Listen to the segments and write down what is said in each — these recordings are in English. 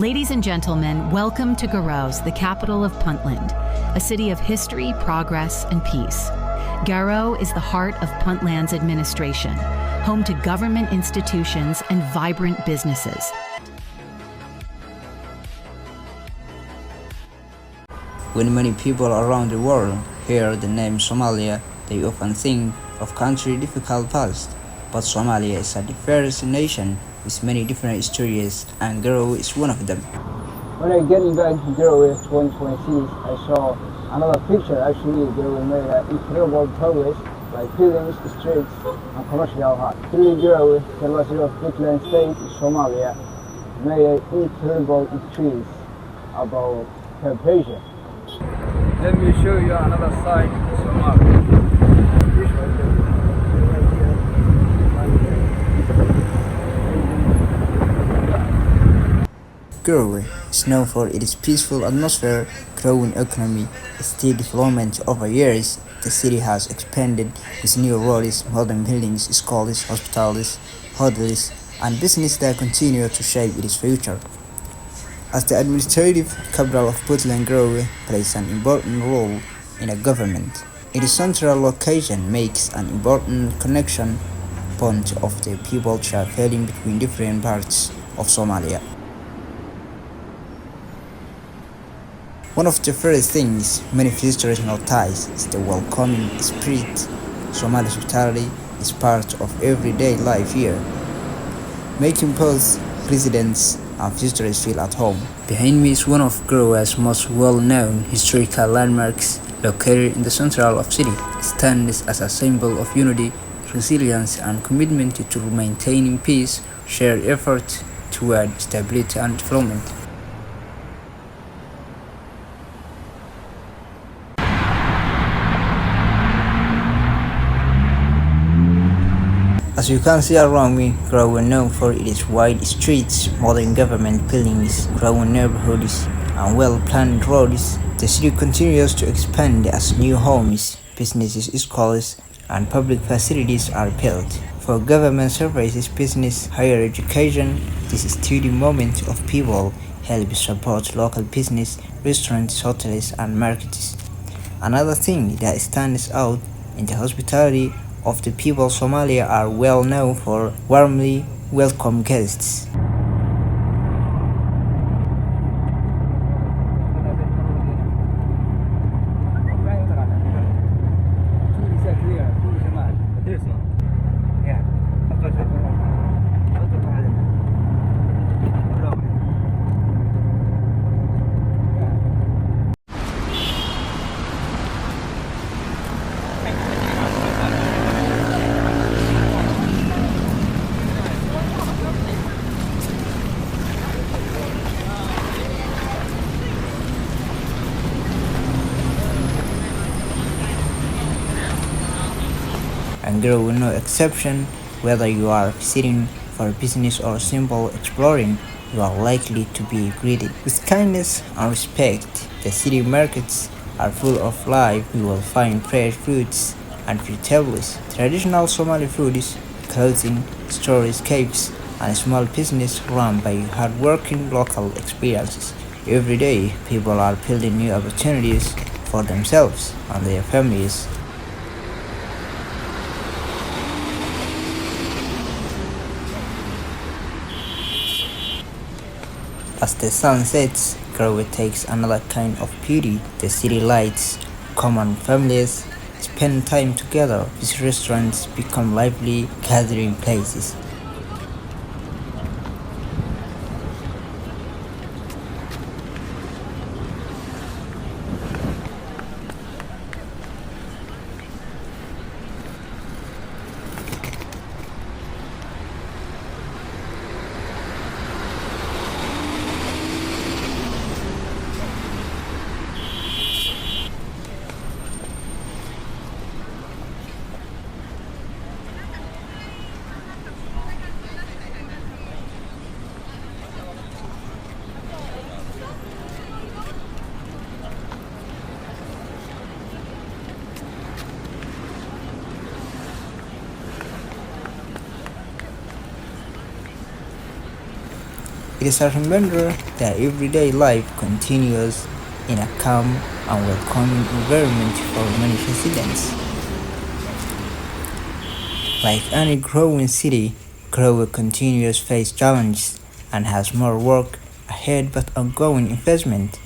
Ladies and gentlemen, welcome to Garowe, the capital of Puntland, a city of history, progress, and peace. Garowe is the heart of Puntland's administration, home to government institutions and vibrant businesses. When many people around the world hear the name Somalia, they often think of country difficult past. But Somalia is a diverse nation with many different stories, and Garowe is one of them. When I get back to Garowe 2026, I saw another picture. Actually, Garowe made incredible progress by buildings, streets, and commercial hubs. Truly, Garowe, the capital of Puntland state in Somalia, made an incredible increase about population. Let me show you another side of Somalia. Garowe is known for its peaceful atmosphere, growing economy, steady development. Over years, the city has expanded with new roads, modern buildings, schools, hospitals, hotels, and businesses that continue to shape its future. As the administrative capital of Puntland, Garowe plays an important role in the government. Its central location makes an important connection point of the people traveling between different parts of Somalia. One of the first things many visitors notice is the welcoming spirit. Somali hospitality is part of everyday life here, making both residents and visitors feel at home. Behind me is one of Garowe's most well-known historical landmarks, located in the center of the city. It stands as a symbol of unity, resilience, and commitment to maintaining peace, shared effort toward stability and development. As you can see around me, Garowe known for its wide streets, modern government buildings, growing neighborhoods, and well-planned roads. The city continues to expand as new homes, businesses, schools, and public facilities are built. For government services, business, higher education, this steady movement of people helps support local business, restaurants, hotels, and markets. Another thing that stands out in the hospitality of the people of Somalia are well known for warmly welcome guests. And Garowe no exception. Whether you are visiting for business or simple exploring, you are likely to be greeted with kindness and respect. The city markets are full of life. You will find fresh fruits and vegetables, traditional Somali foods, clothing, stores, caves, and small business run by hardworking local experiences. Every day, people are building new opportunities for themselves and their families. As the sun sets, Garowe takes another kind of beauty. The city lights, common families spend time together. These restaurants become lively gathering places. It is a reminder that everyday life continues in a calm and welcoming environment for many residents. Like any growing city, Garowe continues to face challenges and has more work ahead but ongoing investment.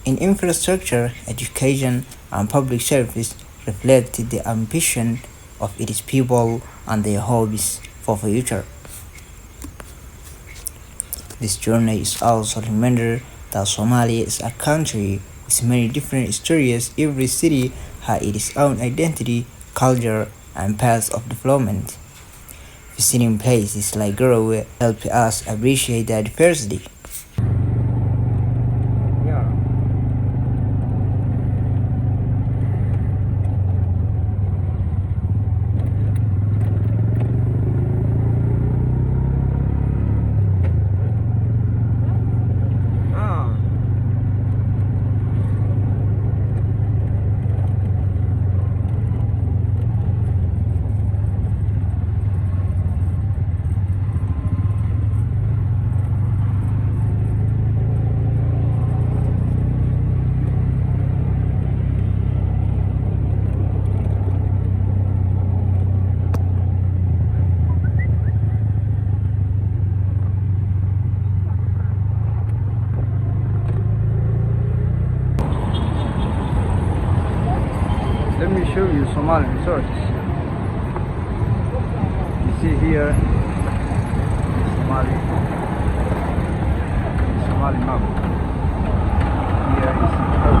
In infrastructure, education, and public service reflected the ambition of its people and their hopes for future. This journey is also a reminder that Somalia is a country with many different stories. Every city has its own identity, culture, and path of development. Visiting places like Garowe help us appreciate that diversity. Let me show you Somali resorts. You see here Somali map. Here is